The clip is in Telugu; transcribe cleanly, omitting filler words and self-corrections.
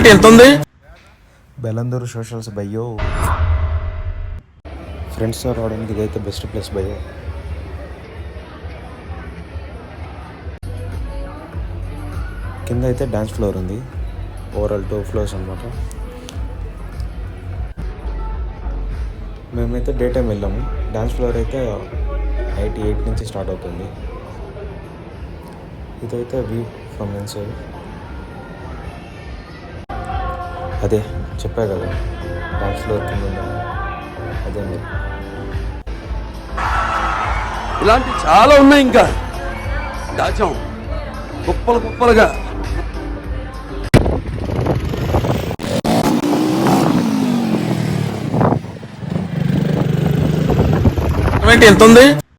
వెళ్తుంది బెలందూరు సోషల్స్ భయ్యో. ఫ్రెండ్స్తో రావడానికి ఇదైతే బెస్ట్ ప్లేస్ భయ్యో. కింద అయితే డ్యాన్స్ ఫ్లోర్ ఉంది, ఓవరాల్ 2 ఫ్లోర్స్ అనమాట. మేమైతే డే టైం వెళ్ళాము. డ్యాన్స్ ఫ్లోర్ అయితే నైట్ 8 నుంచి స్టార్ట్ అవుతుంది. ఇదైతే వ్యూ ఫ్రమ్ ఇన్సైడ్. అదే చెప్పా కదా డ్యాన్స్ ఫ్లోర్ కింద ఉందని, అదే మీరు. ఇలాంటి చాలా ఉన్నాయి, ఇంకా దాచాం కుప్పలు కుప్పలుగా. వెళ్తుంది